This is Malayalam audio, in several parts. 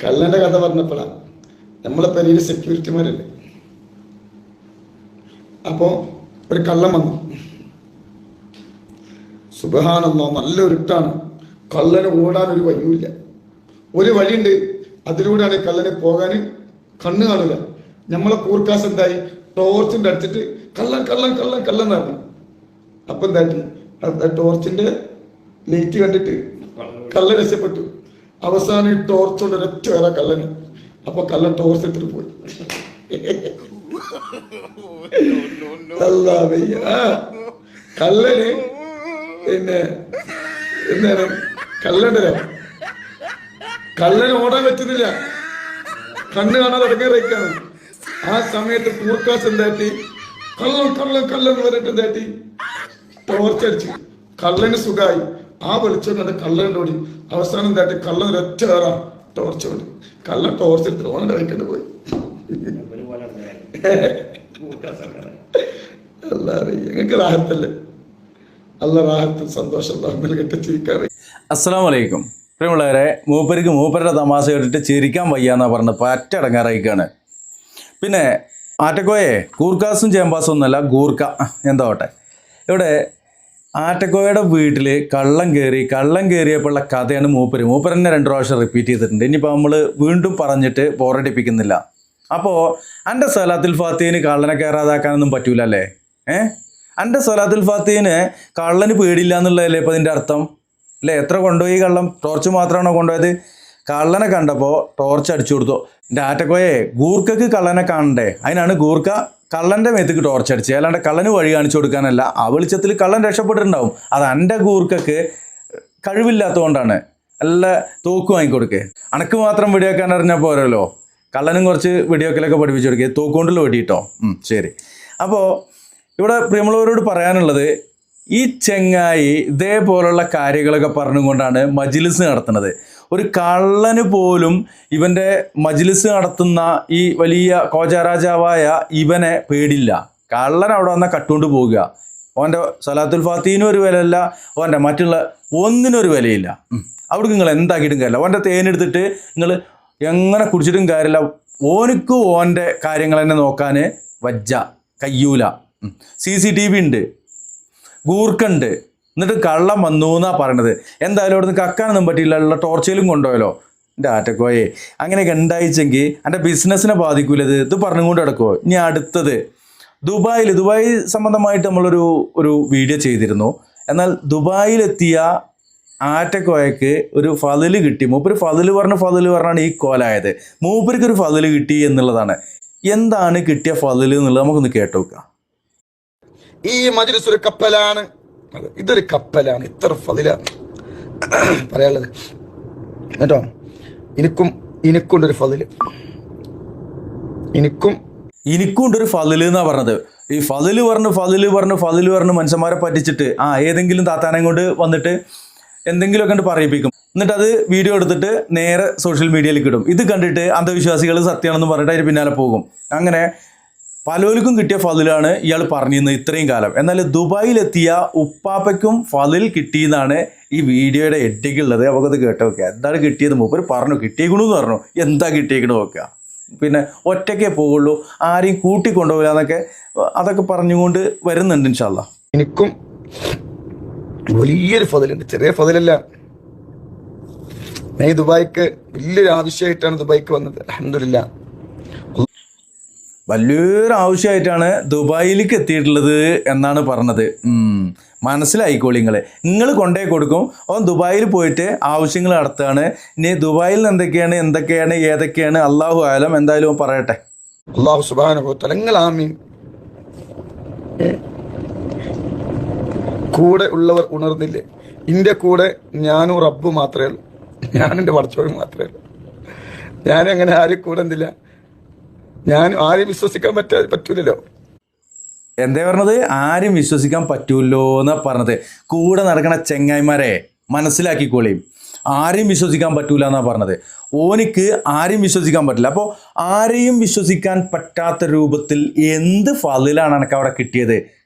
കള്ളന്റെ കഥ പറഞ്ഞപ്പോഴാണ് നമ്മളെ പെരയിൽ സെക്യൂരിറ്റിമാരല്ലേ. അപ്പോൾ ഒരു കള്ളൻ വന്നു. സുബ്ഹാനല്ലാഹ്, നല്ല ഇരുട്ടാണ്. കള്ളന് ഓടാൻ ഒരു വഴിയില്ല. ഒരു വഴിയുണ്ട്, അതിലൂടെയാണ് കള്ളന് പോകാൻ. കണ്ണ് കാണില്ല. നമ്മളെ കൂർക്കാസ് എന്തായി, ടോർച്ചിന്റെ അടിച്ചിട്ട് കള്ളൻ കള്ളൻ കള്ളൻ കള്ളൻ എന്നാണ്. അപ്പൊ എന്താക്കി, ടോർച്ചിന്റെ ലൈറ്റ് കണ്ടിട്ട് കള്ളൻ രക്ഷപ്പെട്ടു. അവസാനം ഈ ടോർച്ച് കൊണ്ട് ഒരൊറ്റ വേറെ കള്ളന്. അപ്പൊ കള്ളൻ ടോർച്ച് എടുത്തിട്ട് പോയി. കള്ളന് പിന്നെ എന്താണ് കള്ളണ്ടല്ലോ, കള്ളന് ഓടാൻ പറ്റുന്നില്ല, കണ്ണ് കാണാതെ ഇറങ്ങിയിറക്കാണ്. ആ സമയത്ത് കൂർക്കാസ് എന്താട്ടി, കള്ളൻ കള്ളൻ കള്ളൻ എന്ന് പറഞ്ഞിട്ട് എന്താട്ടി ടോർച്ച് അടിച്ചു. കള്ളന് സുഖമായി. ആ വെളിച്ചം കണ്ട് കള്ളൻ്റെ ഓടി. അവസാനം എന്താട്ടി കള്ളൻ ഒരൊറ്റ കയറാ ടോർച്ച് ഓടി. കള്ളൻ ടോർച്ച് എടുത്തിട്ട് ഓണ കഴിക്കേണ്ടി പോയി. ഞങ്ങൾക്ക് റാഹത്തല്ലേ, അല്ല റാഹത്ത് സന്തോഷം ചിരിക്കാറ്. അസ്സലാമു അലൈക്കും. പ്രിയമുള്ളവരെ, മൂപ്പരുടെ തമാശ കേട്ടിട്ട് ചിരിക്കാൻ വയ്യാന്നാ പറഞ്ഞ് പറ്റടങ്ങാറായിക്കാണ്. പിന്നെ ആറ്റക്കോയെ കൂർക്കാസും ചേമ്പാസും ഒന്നല്ല, ഗൂർക്ക എന്താവട്ടെ. ഇവിടെ ആറ്റക്കോയുടെ വീട്ടിൽ കള്ളം കയറിയപ്പോഴുള്ള കഥയാണ് മൂപ്പര് തന്നെ 2 പ്രാവശ്യം റിപ്പീറ്റ് ചെയ്തിട്ടുണ്ട്. ഇനിയിപ്പോൾ നമ്മൾ വീണ്ടും പറഞ്ഞിട്ട് ബോറടിപ്പിക്കുന്നില്ല. അപ്പോൾ എൻ്റെ സലാത്തുൽ ഫാത്തിഹിന് കള്ളനെ കയറാതാക്കാനൊന്നും പറ്റൂല അല്ലേ? എൻ്റെ സലാത്തുൽ ഫാത്തിഹിന് കള്ളന് പേടില്ല എന്നുള്ളതല്ലേ ഇപ്പം അതിൻ്റെ അർത്ഥം അല്ലേ? എത്ര കൊണ്ടുപോയി കള്ളം? ടോർച്ച് മാത്രമാണോ കൊണ്ടുപോയത്? കള്ളനെ കണ്ടപ്പോൾ ടോർച്ച് അടിച്ചു കൊടുത്തു. എൻ്റെ ആറ്റക്കോയെ, ഗൂർക്കക്ക് കള്ളനെ കാണണ്ടേ? അതിനാണ് ഗൂർക്ക കള്ളൻ്റെ മേത്തേക്ക് ടോർച്ച് അടിച്ച്. അല്ലാണ്ട് കള്ളന് വഴി കാണിച്ചു കൊടുക്കാനല്ല. ആ വെളിച്ചത്തിൽ കള്ളൻ രക്ഷപ്പെട്ടിട്ടുണ്ടാവും. അത് എൻ്റെ ഗൂർക്കക്ക് കഴിവില്ലാത്തതുകൊണ്ടാണ്. നല്ല തോക്ക് വാങ്ങിക്കൊടുക്കേ. അനക്ക് മാത്രം വെടിവെക്കാൻ അറിഞ്ഞാൽ പോരല്ലോ, കള്ളനും കുറച്ച് വെടിവെക്കലൊക്കെ പഠിപ്പിച്ചു കൊടുക്കുക. തോക്കുകൊണ്ടുള്ള വെടിയിട്ടോ. ശരി. അപ്പോൾ ഇവിടെ പ്രിയമുള്ളവരോട് പറയാനുള്ളത്, ഈ ചെങ്ങായി ഇതേപോലുള്ള കാര്യങ്ങളൊക്കെ പറഞ്ഞുകൊണ്ടാണ് മജ്ലിസ് നടത്തുന്നത്. ഒരു കള്ളന് പോലും ഇവൻ്റെ മജ്ലിസ് നടത്തുന്ന ഈ വലിയ കോജാരാജാവായ ഇവനെ പേടില്ല. കള്ളൻ അവിടെ വന്നാൽ കട്ടുകൊണ്ട് പോവുക. ഓൻ്റെ സലാത്തുൽ ഫാത്തിഹിനും ഒരു വിലയില്ല, ഓൻ്റെ മറ്റുള്ള ഒന്നിനൊരു വിലയില്ല. അവിടെ നിങ്ങൾ എന്താക്കിയിട്ടും കാര്യമില്ല. ഓൻ്റെ തേനെടുത്തിട്ട് നിങ്ങൾ എങ്ങനെ കുടിച്ചിട്ടും കാര്യമില്ല. ഓനിക്കും ഓൻ്റെ കാര്യങ്ങൾ തന്നെ നോക്കാൻ കയ്യൂല. CCTV ഉണ്ട്, ഗൂർക്കുണ്ട്. എന്നിട്ട് കള്ളം വന്നു എന്നാ പറയണത്. എന്തായാലും അവിടെ നിന്ന് കക്കാനൊന്നും പറ്റിയില്ല, ഉള്ള ടോർച്ചയിലും കൊണ്ടുപോയല്ലോ. എൻ്റെ ആറ്റക്കോയെ, അങ്ങനെയൊക്കെ ഉണ്ടായിച്ചെങ്കിൽ എൻ്റെ ബിസിനസ്സിനെ ബാധിക്കൂലത്. ഇത് പറഞ്ഞുകൊണ്ട് കിടക്കുമോ? ഇനി അടുത്തത് ദുബായ് സംബന്ധമായിട്ട് നമ്മളൊരു വീഡിയോ ചെയ്തിരുന്നു. എന്നാൽ ദുബായിലെത്തിയ ആറ്റക്കോയക്ക് ഒരു ഫതില് കിട്ടി. മൂപ്പര് ഫതില് പറഞ്ഞാണ് ഈ കോലായത്. മൂപ്പർക്ക് ഒരു ഫതില് കിട്ടി എന്നുള്ളതാണ്. എന്താണ് കിട്ടിയ ഫതില് എന്നുള്ളത് നമുക്കൊന്ന് കേട്ടോക്കാം. ഈ മജ്ലിസ് ഒരു കപ്പലാണ്. ഇതൊരു കപ്പലാണ്. ഇത്ര ഫതില പറയാനുള്ളത് കേട്ടോ. എനിക്കുണ്ടൊരു ഫതില്, എനിക്കുണ്ടൊരു ഫതില് എന്നാ പറഞ്ഞത്. ഈ ഫതില് പറഞ്ഞ് മനുഷ്യന്മാരെ പറ്റിച്ചിട്ട് ഏതെങ്കിലും താത്താനെ കൊണ്ട് വന്നിട്ട് എന്തെങ്കിലുമൊക്കെ കണ്ട് പറയിപ്പിക്കും. എന്നിട്ട് അത് വീഡിയോ എടുത്തിട്ട് നേരെ സോഷ്യൽ മീഡിയയിലേക്ക് ഇടും. ഇത് കണ്ടിട്ട് അന്ധവിശ്വാസികൾ സത്യമാണെന്ന് പറഞ്ഞിട്ട് അതിന് പിന്നാലെ പോകും. അങ്ങനെ പലർക്കും കിട്ടിയ ഫതിലാണ് ഇയാൾ പറഞ്ഞിരുന്നത് ഇത്രയും കാലം. എന്നാൽ ദുബായിലെത്തിയ ഉപ്പാപ്പയ്ക്കും ഫതിൽ കിട്ടിയെന്നാണ് ഈ വീഡിയോയുടെ എഡിക്കുള്ളത്. നമുക്കത് കേട്ടോ നോക്കുക. എന്താണ് കിട്ടിയത്? മൂപ്പര് പറഞ്ഞു കിട്ടിയേക്കണമെന്ന് പറഞ്ഞു. എന്താ കിട്ടിയേക്കണു നോക്കുക. പിന്നെ ഒറ്റയ്ക്കേ പോവുള്ളൂ, ആരെയും കൂട്ടിക്കൊണ്ടുപോകില്ല എന്നൊക്കെ അതൊക്കെ പറഞ്ഞുകൊണ്ട് വരുന്നുണ്ട്. ഇൻഷാ അല്ലാഹ് എനിക്കും വലിയൊരു ഫതിലുണ്ട്. ചെറിയ ഫതിലല്ല. ഞാൻ ദുബായിക്ക് വലിയൊരു ആവശ്യമായിട്ടാണ് ദുബായിക്ക് വന്നത്. അൽഹംദുലില്ലാഹ്, വലിയൊരു ആവശ്യമായിട്ടാണ് ദുബായിലേക്ക് എത്തിയിട്ടുള്ളത് എന്നാണ് പറഞ്ഞത്. മനസ്സിലായിക്കോളി. നിങ്ങൾ കൊണ്ടേ കൊടുക്കും. അവൻ ദുബായിൽ പോയിട്ട് ആവശ്യങ്ങൾ നടത്തുകയാണ്. ഇനി ദുബായിൽ എന്തൊക്കെയാണ് ഏതൊക്കെയാണ് അള്ളാഹു ആലം. എന്തായാലും അവൻ പറയട്ടെ. അള്ളാഹു സുബ്ഹാനഹു വ തആല ആമീൻ. കൂടെ ഉള്ളവർ ഉണർന്നില്ലേ? എൻ്റെ കൂടെ ഞാനും റബ്ബ് മാത്രമേ ഉള്ളൂ. ഞാൻ എൻ്റെ പടച്ചോൻ മാത്രമേ ഉള്ളൂ. ഞാനങ്ങനെ ആരും കൂടെ എന്തില്ല. ഞാൻ ആരെയും വിശ്വസിക്കാൻ പറ്റൂലല്ലോ. എന്താ പറഞ്ഞത്? ആരും വിശ്വസിക്കാൻ പറ്റൂല്ലോ എന്നാ പറഞ്ഞത്. കൂടെ നടക്കണ ചെങ്ങായിമാരെ മനസ്സിലാക്കിക്കോളിയും. ആരെയും വിശ്വസിക്കാൻ പറ്റൂല എന്നാ പറഞ്ഞത്. ഓനിക്ക് ആരെയും വിശ്വസിക്കാൻ പറ്റില്ല. അപ്പോൾ ആരെയും വിശ്വസിക്കാൻ പറ്റാത്ത രൂപത്തിൽ എന്ത് ഫളിലാണ് എനിക്ക് അവിടെ കിട്ടിയത്?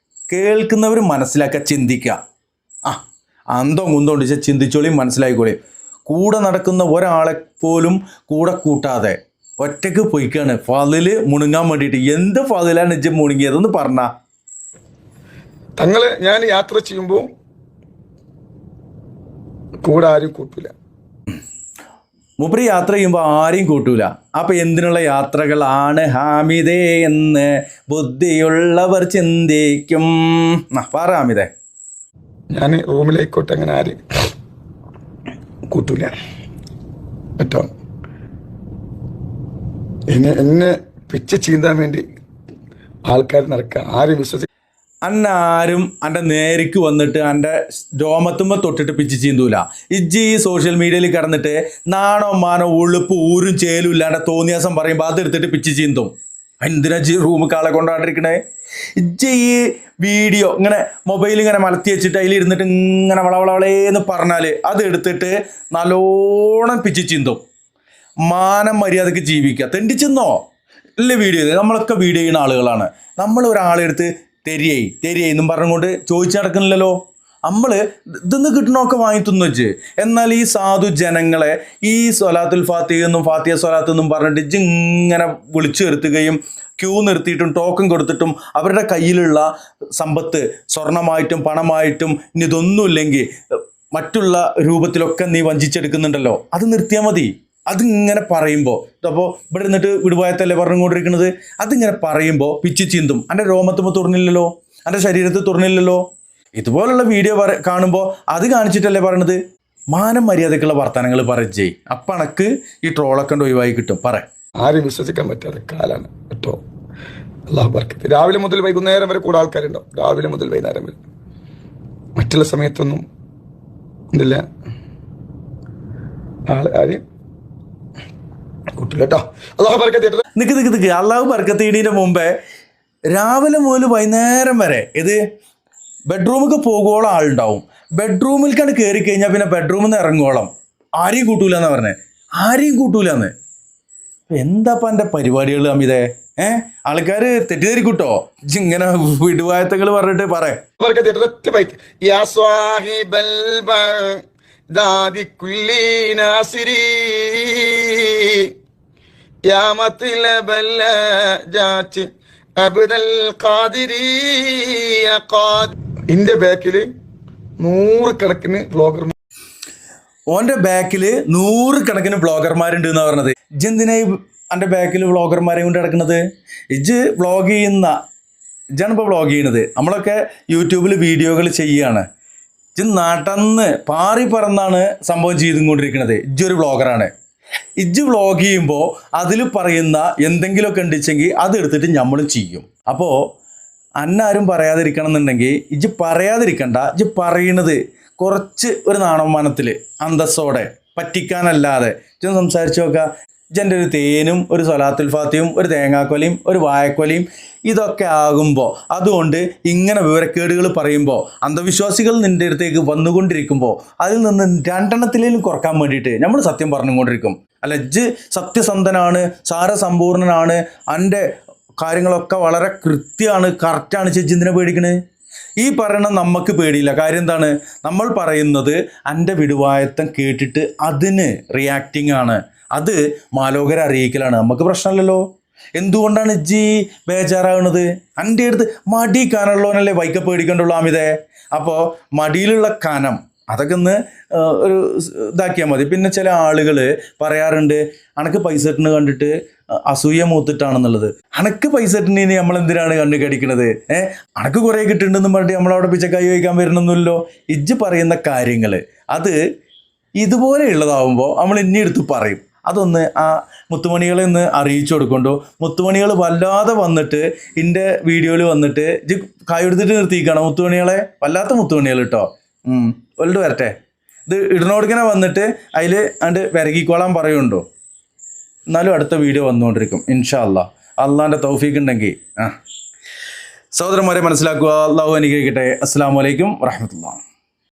കേൾക്കുന്നവർ മനസ്സിലാക്കുക, ചിന്തിക്കുക. അന്തോ കുന്തോ ചിന്തിച്ചോളിയും മനസ്സിലാക്കിക്കോളിയും. കൂടെ നടക്കുന്ന ഒരാളെ പോലും കൂടെ കൂട്ടാതെ ഒറ്റയ്ക്ക് പോയിക്കാണ് ഫതില് മുണുങ്ങാൻ വേണ്ടിയിട്ട്. എന്ത് ഫതിലാണ് ഇജ്ജ് മുണുങ്ങിയതെന്ന് പറഞ്ഞാ? തങ്ങള് ഞാൻ യാത്ര ചെയ്യുമ്പോൾ കൂടെ ആരും കൂട്ടില്ല. മൂപ്പര് യാത്ര ചെയ്യുമ്പോൾ ആരെയും കൂട്ടൂല. അപ്പൊ എന്തിനുള്ള യാത്രകളാണ് ഹാമിദേ എന്ന് ബുദ്ധിയുള്ളവർ ചിന്തിക്കും. പറ ഹാമിദേ. ഞാൻ റൂമിലേക്കോട്ടെ അങ്ങനെ ആരും കൂട്ടൂല കേട്ടോ. എന്നെ പിച്ച ചീന്താൻ വേണ്ടി ആൾക്കാർ നടക്കുക. ആരും വിശ്വസിക്കും. അന്ന ആരും എൻ്റെ നേരിക്ക് വന്നിട്ട് എൻ്റെ രോമത്തുമ്പോൾ തൊട്ടിട്ട് പിച്ച് ചീന്തൂല. ഇജ്ജ് ഈ സോഷ്യൽ മീഡിയയിൽ കിടന്നിട്ട് നാണോ മാനോ ഉളുപ്പ് ഊരും ചേലും ഇല്ലാണ്ട് തോന്നിയാസം പറയുമ്പോൾ അതെടുത്തിട്ട് പിച്ച് ചീന്തും. എന്തിനാ ജി റൂം കാളെ കൊണ്ടാണ്ടിരിക്കണേ? ഇജ്ജ് ഈ വീഡിയോ ഇങ്ങനെ മൊബൈൽ ഇങ്ങനെ മലത്തി വെച്ചിട്ട് അതിലിരുന്നിട്ട് ഇങ്ങനെ വളവളവളേന്ന് പറഞ്ഞാൽ അതെടുത്തിട്ട് നല്ലോണം പിച്ച് ചീന്തും. മാനം മര്യാദക്ക് ജീവിക്കുക. തെണ്ടിച്ചെന്നോ ഇല്ല വീഡിയോ. നമ്മളൊക്കെ വീഡിയോ ചെയ്യുന്ന ആളുകളാണ്. നമ്മൾ ഒരാളെടുത്ത് തെരിയായി എന്നും പറഞ്ഞുകൊണ്ട് ചോദിച്ചു നടക്കുന്നില്ലല്ലോ. നമ്മൾ ഇതൊന്ന് കിട്ടണമൊക്കെ വാങ്ങി തിന്നു വെച്ച്. എന്നാൽ ഈ സാധു ജനങ്ങളെ ഈ സ്വലാത്തുൽ ഫാത്തിഹ എന്നും ഫാത്തിഹ സ്വലാത്ത് എന്നും പറഞ്ഞിട്ട് ഇജ്ജ് ഇങ്ങനെ വിളിച്ചു വരുത്തുകയും ക്യൂ നിർത്തിയിട്ടും ടോക്കൺ കൊടുത്തിട്ടും അവരുടെ കയ്യിലുള്ള സമ്പത്ത് സ്വർണമായിട്ടും പണമായിട്ടും ഇനി ഇതൊന്നുമില്ലെങ്കിൽ മറ്റുള്ള രൂപത്തിലൊക്കെ നീ വഞ്ചിച്ചെടുക്കുന്നുണ്ടല്ലോ. അത് നിർത്തിയാൽ മതി. അതിങ്ങനെ പറയുമ്പോൾ അപ്പോൾ ഇവിടെ ഇരുന്നിട്ട് വിടുവായത്തല്ലേ പറഞ്ഞുകൊണ്ടിരിക്കുന്നത്. അതിങ്ങനെ പറയുമ്പോൾ പിച്ച് ചീന്തും. എൻ്റെ രോമത്തുമ്പോൾ തുറന്നില്ലല്ലോ, എൻ്റെ ശരീരത്തിൽ തുറന്നില്ലല്ലോ. ഇതുപോലുള്ള വീഡിയോ കാണുമ്പോൾ അത് കാണിച്ചിട്ടല്ലേ പറയണത്. മാനം മര്യാദക്കുള്ള വർത്തമാനങ്ങൾ പറയേ. അപ്പം അണക്ക് ഈ ട്രോളൊക്കെ ഒഴിവായി കിട്ടും. ആരും വിശ്വസിക്കാൻ പറ്റാത്ത കാലാണ് കേട്ടോ. അല്ലാഹു ബർക്കത്ത്. രാവിലെ മുതൽ വൈകുന്നേരം വരെ കൂടെ ആൾക്കാരുണ്ടാവും. രാവിലെ മുതൽ വൈകുന്നേരം വരെ. മറ്റുള്ള സമയത്തൊന്നും എന്തില്ല ആരും കൂട്ടില്ല കേട്ടോ. അല്ലാഹു ബർക്കത്ത്. നിക്ക് അല്ലാഹു ബർക്കത്ത് ഇടീൻ്റെ മുമ്പേ രാവിലെ മുതൽ വൈകുന്നേരം വരെ ഇത് ബെഡ്റൂമൊക്കെ പോകുവോളം ആളുണ്ടാവും. ബെഡ്റൂമിലേക്കാണ് കയറി കഴിഞ്ഞാൽ പിന്നെ ബെഡ്റൂമിൽ നിന്ന് ഇറങ്ങുവോളം ആരെയും കൂട്ടൂല എന്നാ പറഞ്ഞത്. ആരെയും കൂട്ടൂലെന്ന്. എന്താപ്പാ എൻ്റെ പരിപാടികൾ അമിതേ? ആൾക്കാർ തെറ്റിദ്ധരിക്കൂട്ടോ. ഇങ്ങനെ വിടുവായത്തങ്ങൾ പറഞ്ഞിട്ട് പറയാം. ഇന്റെ ബാക്കില് 100 കണക്കിന് ബ്ലോഗർമാർ. ഓന്റെ ബാക്കിൽ 100 കണക്കിന് ബ്ലോഗർമാരുണ്ട് എന്നാ പറഞ്ഞത്. ഇജ്ജ് എന്തിനായി എൻ്റെ ബാക്കിൽ വ്ളോഗർമാരെ കൊണ്ട് കിടക്കുന്നത്? ഇജ്ജ് ഇജ്ജാണ് ഇപ്പോൾ വ്ളോഗ് ചെയ്യണത്. നമ്മളൊക്കെ യൂട്യൂബിൽ വീഡിയോകൾ ചെയ്യുകയാണ്. ഇജ്ജ് നടന്ന് പാറി പറന്നാണ് സംഭവം ചെയ്തുകൊണ്ടിരിക്കുന്നത്. ഇജ്ജൊരു വ്ളോഗറാണ്. ഇജ്ജ് വ്ളോഗ് ചെയ്യുമ്പോൾ അതിൽ പറയുന്ന എന്തെങ്കിലുമൊക്കെ ഉണ്ടെങ്കിൽ അതെടുത്തിട്ട് നമ്മളും ചെയ്യും. അപ്പോൾ അന്നാരും പറയാതിരിക്കണം എന്നുണ്ടെങ്കിൽ ഇജ്ജ് പറയാതിരിക്കണ്ട. ഇജ്ജ് പറയണത് കുറച്ച് ഒരു നാണവമാനത്തിൽ അന്തസ്സോടെ പറ്റിക്കാനല്ലാതെ ഇജ്ജ് സംസാരിച്ചു നോക്കുക. ഇജ്ജൻ്റെ ഒരു തേനും ഒരു സ്വലാത്തുൽ ഫാത്തിഹയും ഒരു തേങ്ങാക്കൊലയും ഒരു വായക്കൊലയും ഇതൊക്കെ ആകുമ്പോൾ അതുകൊണ്ട് ഇങ്ങനെ വിവരക്കേടുകൾ പറയുമ്പോൾ അന്ധവിശ്വാസികൾ നിൻ്റെ അടുത്തേക്ക് വന്നുകൊണ്ടിരിക്കുമ്പോൾ അതിൽ നിന്ന് 2 എണ്ണത്തിലേലും കുറക്കാൻ വേണ്ടിയിട്ട് നമ്മൾ സത്യം പറഞ്ഞുകൊണ്ടിരിക്കും. അല്ല, ഇജ്ജ് സത്യസന്ധനാണ്, സാരസമ്പൂർണനാണ്, എൻ്റെ കാര്യങ്ങളൊക്കെ വളരെ കൃത്യമാണ്, കറക്റ്റാണ്. ഇജ്ജെന്തിനെ പേടിക്കണേ? ഈ പറയണ നമുക്ക് പേടിയില്ല. കാര്യം എന്താണ്? നമ്മൾ പറയുന്നത് എൻ്റെ വിടുവായത്തം കേട്ടിട്ട് അതിന് റിയാക്ടിങ് ആണ്. അത് മാലോകരെ അറിയിക്കലാണ്. നമുക്ക് പ്രശ്നമില്ലല്ലോ. എന്തുകൊണ്ടാണ് ഇജ്ജി ബേജാറാകുന്നത്? എൻ്റെ അടുത്ത് മടി കാനുള്ളവനല്ലേ വൈക്ക പേടിക്കണ്ടുള്ളൂ അമിതേ. അപ്പോൾ മടിയിലുള്ള കനം അതൊക്കെ ഒന്ന് ഒരു ഇതാക്കിയാൽ മതി. പിന്നെ ചില ആളുകൾ പറയാറുണ്ട് അനക്ക് പൈസ ഇട്ടിന് കണ്ടിട്ട് അസൂയ മൂത്തിട്ടാണെന്നുള്ളത്. അനക്ക് പൈസ ഇട്ടിന് നമ്മൾ എന്തിനാണ് കണ്ണു കടിക്കണത്? അനക്ക് കുറേ കിട്ടുന്നുണ്ടെന്ന് പറഞ്ഞിട്ട് നമ്മളവിടെ പിച്ചക്കായി വയ്ക്കാൻ വരണമെന്നല്ലോ. ഇജ്ജ് പറയുന്ന കാര്യങ്ങൾ അത് ഇതുപോലെയുള്ളതാവുമ്പോൾ നമ്മൾ ഇനി എടുത്ത് പറയും. അതൊന്ന് ആ മുത്തുമണികളെ ഒന്ന് അറിയിച്ചു കൊടുക്കൊണ്ടു. മുത്തുമണികൾ വല്ലാതെ വന്നിട്ട് എൻ്റെ വീഡിയോയിൽ വന്നിട്ട് ഇജ്ജ് കായ് എടുത്തിട്ട് നിർത്തിക്കണം. മുത്തുമണികളെ വല്ലാത്ത മുത്തുമണികൾ കേട്ടോ. ഒല്ലു വരട്ടെ. ഇത് ഇടനോടുക്കനെ വന്നിട്ട് അതിൽ അണ്ട് വിരകിക്കോളാൻ പറയുന്നുണ്ടോ. എന്നാലും അടുത്ത വീഡിയോ വന്നുകൊണ്ടിരിക്കും ഇൻഷാ അല്ലാ. അള്ളാൻ്റെ തൗഫീഖ് ഉണ്ടെങ്കിൽ. സഹോദരന്മാരെ മനസ്സിലാക്കുക. അള്ളാഹു അനുഗ്രഹിക്കട്ടെ. അസ്സലാമു അലൈക്കും വറഹ്മത്തുള്ളാഹി.